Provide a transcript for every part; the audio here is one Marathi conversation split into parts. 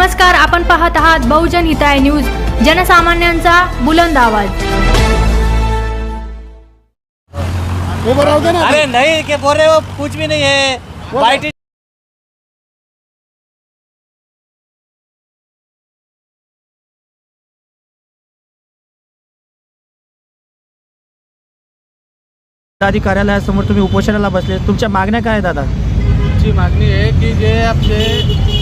नमस्कार, आपण पाहत आहात बहुजन हिताय न्यूज, जनसामान्यांचा बुलंद आवाज। अरे नहीं क्या बोल रहे हो, कुछ भी नहीं है। वाइट आधी कार्यालयासमोर तुम्ही उपोषणाला बसले, तुमच्या मागण्या काय आहेत दादा? आमची मागणी आहे की जे आपले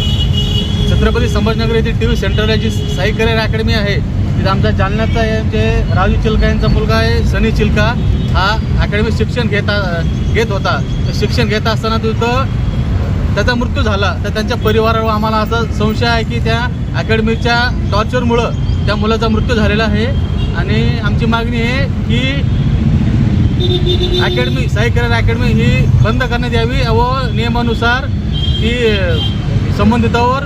छत्रपती संभाजीनगर येथील टी व्ही सेंटरला जी साई करिअर अकॅडमी आहे, तिथं आमचा जालन्याचा जे राजू चिलका यांचा मुलगा आहे सनी चिलका, हा अकॅडमीत शिक्षण घेत होता। शिक्षण घेत असताना तिथं त्याचा मृत्यू झाला। तर त्यांच्या परिवारावर आम्हाला असा संशय आहे की त्या अकॅडमीच्या टॉर्चरमुळं त्या मुलाचा मृत्यू झालेला आहे। आणि आमची मागणी आहे की अकॅडमी साई करिअर अकॅडमी ही बंद करण्यात यावी व नियमानुसार ही संबंधितावर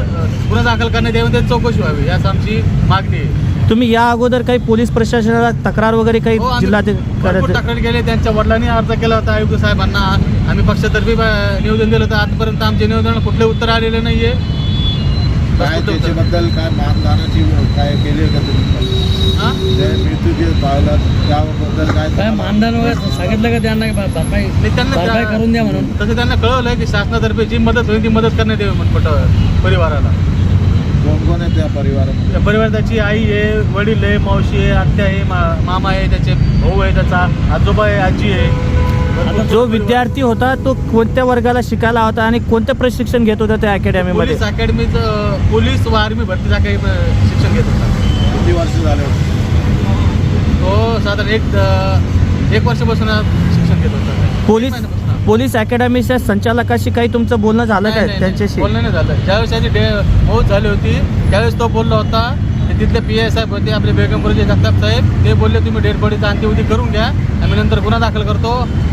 गुन्हा दाखल करण्यात यावी, त्याची चौकशी व्हावी, याच आमची मागणी आहे। तुम्ही या अगोदर काही पोलीस प्रशासनाला तक्रार वगैरे काही जिल्हाधिकारी तक्रार केली, त्यांच्या वडिलांनी अर्ज केला होता आयुक्त साहेबांना। आम्ही पक्षातर्फे निवेदन दिलं होतं, आतापर्यंत आमच्या निवेदनाला कुठले उत्तर आलेले नाहीये। त्याच्याबद्दल काय मानधनाची काय केली का तुम्ही? मृत्यू जे पावला त्याबद्दल काय मानधन वगैरे सांगितलं का त्यांना भरपाई करून द्या म्हणून? तसं त्यांना कळवलंय की शासनातर्फे जी मदत होईल ती मदत करण्यात यावी म्हणून परिवाराला। कोण कोण आहे त्या परिवारामध्ये? त्या परिवारात त्याची आई आहे, वडील आहे, मावशी आहे, आत्या आहे, मामा आहे, त्याचे भाऊ आहे, त्याचा आजोबा आहे, आजी आहे। जो विद्यार्थी होता तो कोणत्या वर्गाला शिकायला होता आणि कोणतं प्रशिक्षण घेत होता त्या अकॅडमीमध्ये? पोलीस अकॅडमीचं पोलीस व आर्मी भरतीचं शिक्षण घेत होता। किती वर्ष झाले होते? तो साधारण एक वर्षापासून शिक्षण घेत होता। पोलीस अकॅडमीच्या संचालकाशी काही तुमचं बोलणं झालं काय त्यांच्याशी? बोलणं नाही झालं। ज्यावेळेस त्याची मौत झाली होती त्यावेळेस तो बोलला होता, तिथले PI साहेब होते आपले बेगमपुरीचे जगताप साहेब, ते बोलले तुम्ही डेड बॉडीचा अंत्यविधी करून घ्या, आम्ही नंतर गुन्हा दाखल करतो।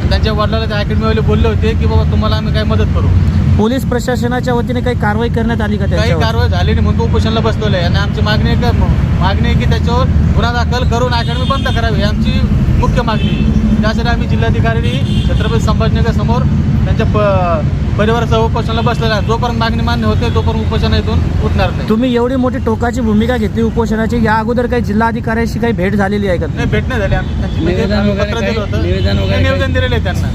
त्यांच्या वडिलांना त्या अकॅडमीवाले बोलले होते की बाबा तुम्हाला आम्ही काय मदत करू। पोलीस प्रशासनाच्या वतीने काही कारवाई करण्यात आली का? काही कारवाई झाली नाही म्हणून उपोषणाला बसवलंय। आणि आमची मागणी आहे की त्याच्यावर गुन्हा दाखल करून अकॅडमी बंद करावी, आमची मुख्य मागणी आहे। त्यासाठी आम्ही जिल्हाधिकारी छत्रपती संभाजीनगर समोर त्यांच्या परिवाराचा उपोषणाला बसलेला आहे। जोपर्यंत मागणी मान्य होते तोपर्यंत उपोषण इथून उठणार नाही। तुम्ही एवढी मोठी टोकाची भूमिका घेतली उपोषणाची, या अगोदर काही जिल्हाधिकाऱ्यांशी काही भेट झालेली आहे का? नाही, भेट नाही झाली आमची त्यांची। पत्र दिलं होतं, निवेदन दिलेलं आहे त्यांना।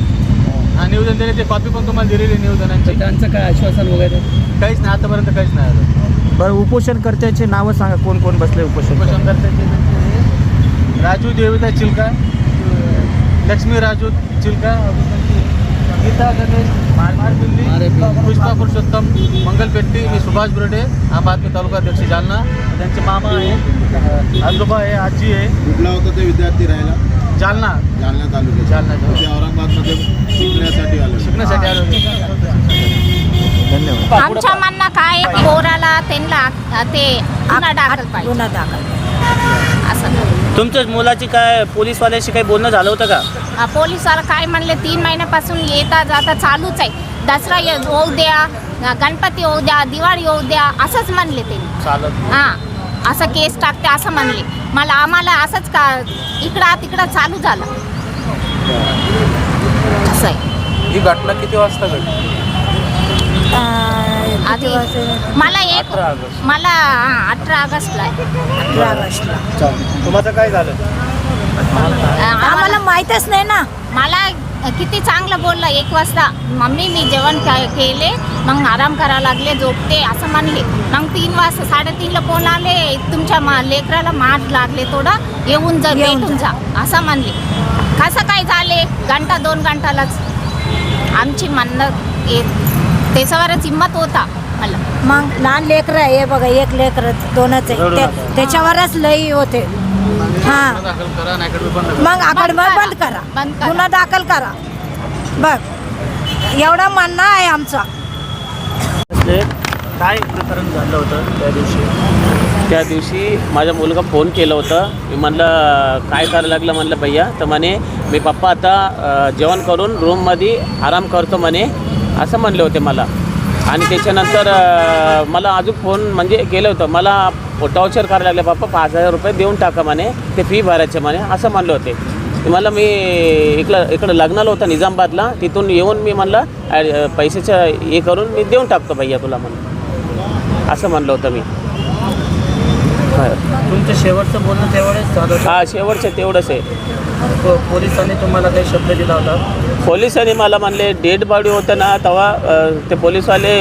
हा, निवेदन दिले, ते कॉपी पण तुम्हाला दिलेली निवेदनांची। त्यांचं काय आश्वासन वगैरे? काहीच नाही, आतापर्यंत काहीच नाही आलं। बरं, उपोषणकर्त्याचे नावं सांगा, कोण कोण बसले उपोषणकर्त्याचे? राजू देविता चिलका, लक्ष्मी राजू चिलका, गीता गणेश मारपिल्ली, पुष्पा पुरुषोत्तम, मंगल पेट्टी, मी सुभाष बुरडे, आम आदमी तालुका अध्यक्ष जालना। त्यांचे मामा आहे, आजोबा आहे, आजी आहे। कुठला होता ते विद्यार्थी राहिला? जालना तालुक्यात। जालना ते औरंगाबादमध्ये शिकण्यासाठी आले धन्यवाद। आमच्या म्हणणं काय, पोराला त्यांना ते गुन्हा दाखल पाहिजे, असं। तुमच्या मुलाची काय पोलीसवाल्याशी काही बोलणं झालं होतं का? पोलिसाला काय म्हणले, 3 महिन्यापासून येता जाता चालूच आहे। दसरा होऊ द्या, गणपती होऊ द्या, दिवाळी होऊ द्या, असंच म्हणले ते। हां, असं केस टाकते असं म्हणले मला। आम्हाला असंच का इकडं तिकडं चालू झालं, असं आहे। ही घटना किती वाजता घडली? आधी मला 18 ऑगस्टला तुम्हाला काय झालं? आम्हाला माहीतच नाही ना। मला किती चांगलं बोलला, 1 वाजता मम्मी मी जेवण केले, मग आराम करायला लागले, झोपते असं म्हणले। मग 3 वाजता 3:30ला फोन आले, तुमच्या लेकराला मार लागले, थोडं येऊन जा, भेटून जा असं म्हणले। कसं काय झाले, घंटा 2 घंटालाच आमची म्हणणं त्याच्यावरच हिंमत होता मला। मग लहान लेकरं आहे बघा, 1 लेकर 2च आहे, त्याच्यावरच लई होते। हां, मग अकॅडमी बंद करा, गुन्हा दाखल करा, बघ एवढं म्हणणं आहे आमचं। काय प्रकरण झालं होतं त्या दिवशी? त्या दिवशी माझा मुलगा फोन केलं होतं, मी म्हणलं काय करायला लागलं, म्हणलं भैया, तर म्हणे मी पप्पा आता जेवण करून रूममध्ये आराम करतो म्हणे, असं म्हणले होते मला। आणि त्याच्यानंतर मला अजून फोन म्हणजे केलं होतं, मला टॉर्चर करायला लागले, पप्पा 5,000 रुपये देऊन टाका म्हणे, ते फी भरायचे म्हणे, असं म्हणले होते। मला मी इकडं लग्नाला होतं निजामाबादला, तिथून येऊन मी म्हणलं पैशाचं हे करून मी देऊन टाकतो भैया तुला म्हणून, असं म्हणलं होतं मी। तुमचं शेवटचं बोलणं तेवढंच झालं होतं? हा शेवटचं तेवढंच आहे. पोलिसांनी तुम्हाला काही शब्द दिला होता? पोलिसांनी मला म्हणले डेड बॉडी होतं ना तेव्हा ते पोलीसवाले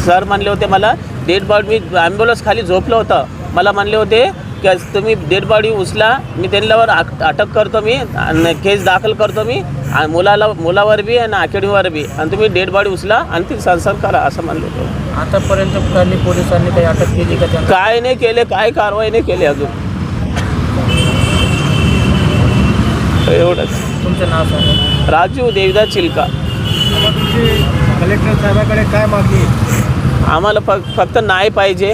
सर म्हणले होते मला डेड बॉडी, मी ॲम्ब्युलन्स खाली झोपलं होतं, मला म्हणले होते की तुम्ही डेड बॉडी उचला, मी त्यांच्यावर अटक करतो, मी आणि केस दाखल करतो मी मुलावर बी आणि अकॅडमीवर बी, आणि तुम्ही डेड बॉडी उचला आणि ती संसार करा असं म्हणलं होतं. आतापर्यंत पोलिसांनी काही अटक केली का त्यांना? काय नाही केले, काय कारवाई नाही केली अजून. एवढंच. तुमचं नाव सांगा. राजू देवदास चिलका. कलेक्टर साहेबाकडे काय मागणी? आम्हाला फक्त न्याय पाहिजे.